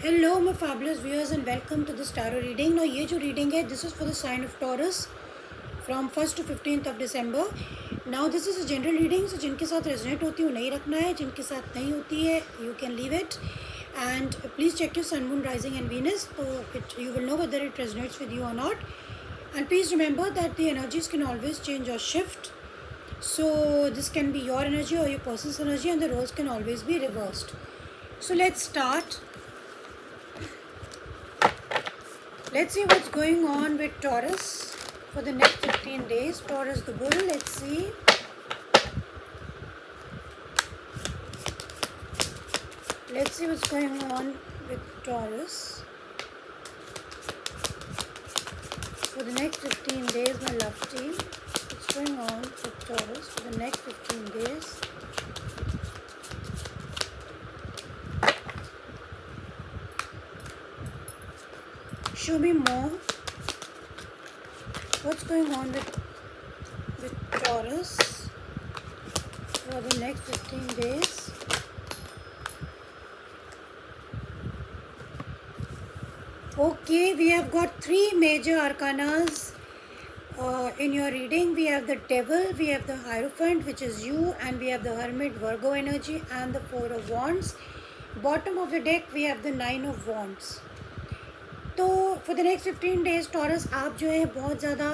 Hello my fabulous viewers and welcome to this tarot reading. Now ये जो reading है this is for the sign of Taurus from 1st to 15th of December. Now this is a general reading, so जिनके साथ resonate होती है वो नहीं रखना है, जिनके साथ नहीं होती है you can leave it. And please check your sun, moon, rising and Venus, so you will know whether it resonates with you or not. And please remember that the energies can always change or shift. So this can be your energy or your person's energy, and the roles can always be reversed. So let's start. Let's see what's going on with Taurus for the next 15 days. Taurus the bull, let's see. Let's see what's going on with Taurus for the next 15 days, my love team. What's going on with Taurus for the next 15 days? Show me more. What's going on with Taurus for the next 15 days? Okay, we have got three major arcanas in your reading. We have the Devil, we have the Hierophant, which is you, and we have the Hermit, Virgo energy, and the Four of Wands. Bottom of the deck, we have the Nine of Wands. तो for the next 15 days taurus आप जो है बहुत ज़्यादा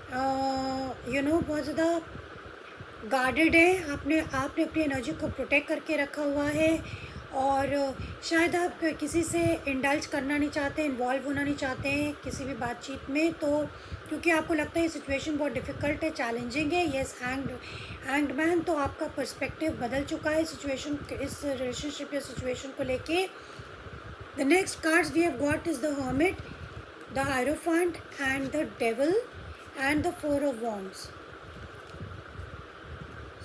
बहुत ज़्यादा guarded है. आपने अपनी एनर्जी को प्रोटेक्ट करके रखा हुआ है और शायद आप किसी से इंडल्ज करना नहीं चाहते, इन्वॉल्व होना नहीं चाहते हैं किसी भी बातचीत में, तो क्योंकि आपको लगता है ये सिचुएशन बहुत डिफ़िकल्ट है, चैलेंजिंग है. Yes, hanged man. तो आपका पर्सपेक्टिव बदल चुका है सिचुएशन, इस रिलेशनशिप या सिचुएशन को लेके. The next cards we have got is the Hermit, the Hierophant and the Devil and the Four of Wands.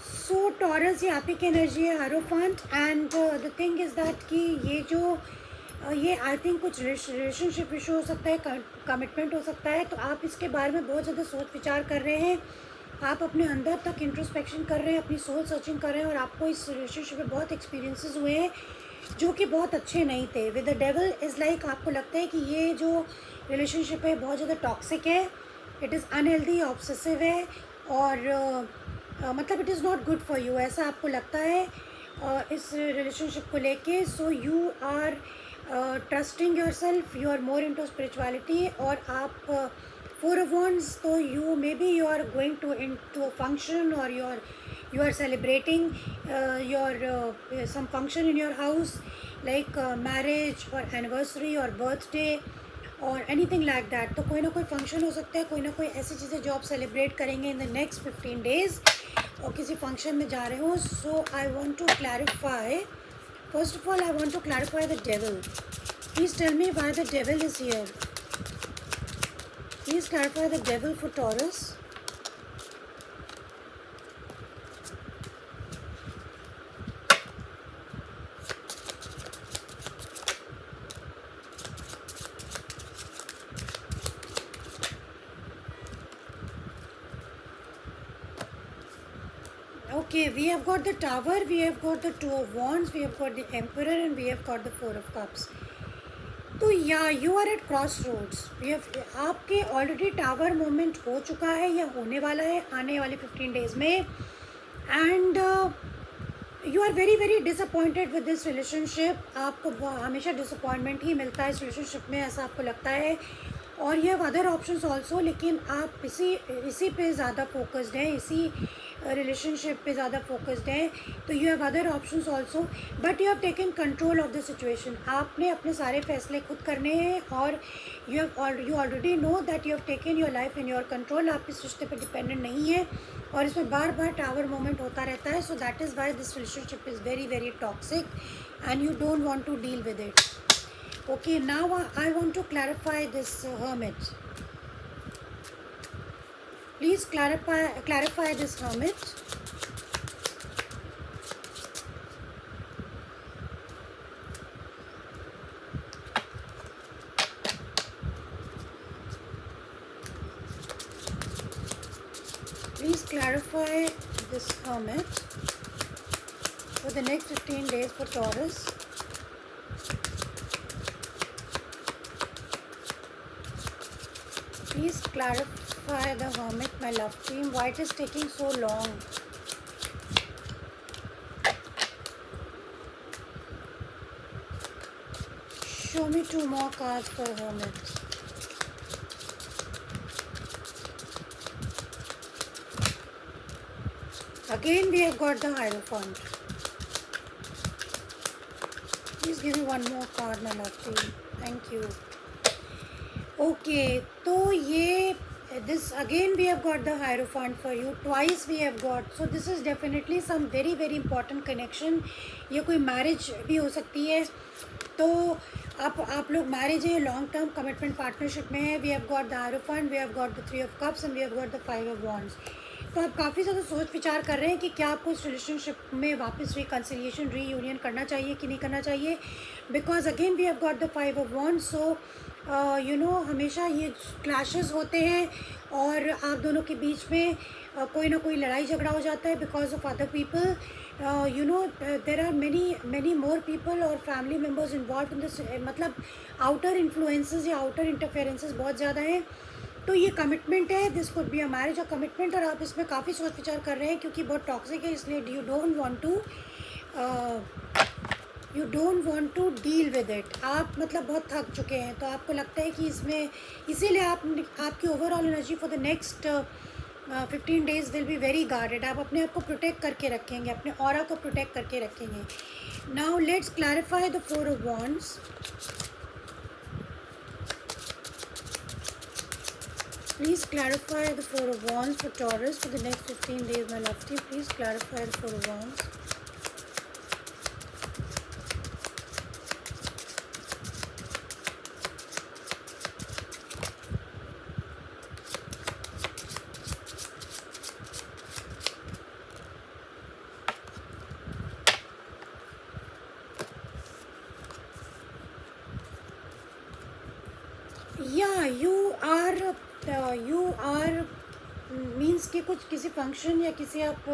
So Taurus ये आप ही की एनर्जी है, Hierophant, and the thing is that कि ये आई थिंक कुछ relationship issue हो सकता है, कमिटमेंट हो सकता है. तो आप इसके बारे में बहुत ज़्यादा सोच विचार कर रहे हैं, आप अपने अंदर तक इंट्रोस्पेक्शन कर रहे हैं, अपनी सोल सर्चिंग कर रहे हैं और आपको इस रिलेशनशिप में बहुत एक्सपीरियंसेस हुए हैं जो कि बहुत अच्छे नहीं थे. With the devil is like आपको लगता है कि ये जो रिलेशनशिप है बहुत ज़्यादा टॉक्सिक है, इट इज़ अनहेल्दी, ऑब्सेसिव है और मतलब it is not good for you, ऐसा आपको लगता है इस रिलेशनशिप को लेके. So you are trusting yourself, you are more into spirituality. और आप Four of Wands, so you are going to a function or you are celebrating your some function in your house like marriage or anniversary or birthday or anything like that. तो कोई ना कोई function हो सकता है, कोई ना कोई ऐसी चीज़ें जो आप सेलिब्रेट करेंगे इन द नेक्स्ट 15 डेज और किसी फंक्शन में जा रहे हो. So I want to clarify, first of all I want to clarify the devil. Please tell me why the devil is here. Please clarify the devil for Taurus. Okay, we have got the Tower, we have got the Two of Wands, we have got the Emperor and we have got the Four of Cups. तो या you are at crossroads. आपके already tower moment हो चुका है या होने वाला है आने वाले 15 डेज़ में. And you are very very disappointed with this relationship. आपको हमेशा डिसअपॉइंटमेंट ही मिलता है इस रिलेशनशिप में, ऐसा आपको लगता है. और you have other options also, लेकिन आप इसी पे ज़्यादा फोकस्ड हैं, इसी रिलेशनशिप पे ज़्यादा फोकस्ड हैं. तो you have other options also, but you have taken control of the situation. आपने अपने सारे फैसले खुद करने हैं और you already know that you have taken your life in your control. आप इस रिश्ते पे डिपेंडेंट नहीं है और इसमें बार बार टावर मोमेंट होता रहता है. So that is why this relationship is very very toxic and you don't want to deal with it. Okay, now I want to clarify this Hermit. Please clarify this Hermit. Please clarify this Hermit for the next 15 days for Taurus. please clarify the Hermit, my love team. Why it is taking so long? Show me 2 more cards for Hermit. Again, we have got the Hierophant. Please give me 1 more card, my love team. Thank you. Okay, तो ये this again we have got the Hierophant for you. Twice we have got. So this is definitely some very very important connection. ये कोई marriage भी हो सकती है. तो आप लोग मैरिज है, लॉन्ग टर्म कमिटमेंट पार्टनरशिप में है. We have got the Hierophant, we have got the 3 of cups and we have got the 5 of wands. तो आप काफ़ी ज़्यादा सोच विचार कर रहे हैं कि क्या आपको इस रिलेशनशिप में वापस रिकन्सिलिएशन रीयूनियन करना चाहिए कि नहीं करना चाहिए. Because again we have got the 5 of wands. So you know हमेशा ये क्लैशेस होते हैं और आप दोनों के बीच में कोई ना कोई लड़ाई झगड़ा हो जाता है because of other people. You know there are many more people और family members involve in this. मतलब आउटर इन्फ्लुएंसेस या आउटर इंटरफेरेंसेस बहुत ज़्यादा हैं. तो ये कमिटमेंट है, this could be a marriage और कमिटमेंट, और आप इसमें काफ़ी सोच विचार कर रहे हैं क्योंकि बहुत टॉक्सिक है. इसलिए you don't want to deal with it. आप मतलब बहुत थक चुके हैं. तो आपको लगता है कि इसमें इसीलिए आपकी overall energy for the next 15 days will be very guarded. आप अपने आप को प्रोटेक्ट करके रखेंगे, अपने ऑरा को प्रोटेक्ट करके रखेंगे. Now let's clarify the 4 of wands. Please clarify the 4 of Wands for Taurus for the next 15 days, my love team. Please clarify the 4 of Wands. Yeah, you are means कि कुछ किसी function या किसी आप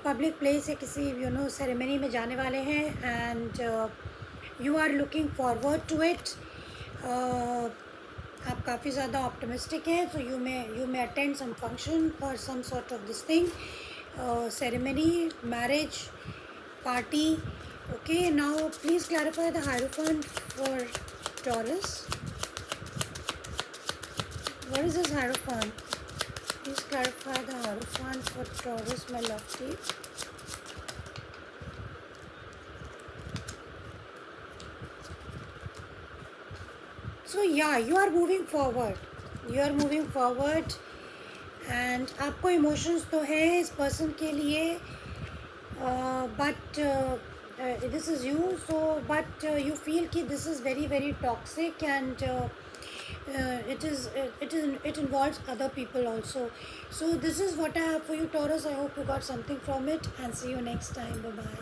public place या किसी you know ceremony में जाने वाले हैं and you are looking forward to it. आप काफ़ी ज़्यादा ऑप्टिमिस्टिक हैं. So you may attend some function और some sort of this thing, ceremony, marriage, party. Okay, now please clarify the Hierophant for Taurus. What is this Hierophant? Please clarify the Hierophant for Taurus, my love team. So yeah, you are moving forward. You are moving forward, and आपको emotions तो है इस person के लिए, but this is you. So but you feel कि this is very very toxic and it involves other people also. So this is what I have for you, Taurus. I hope you got something from it, and see you next time. Bye bye.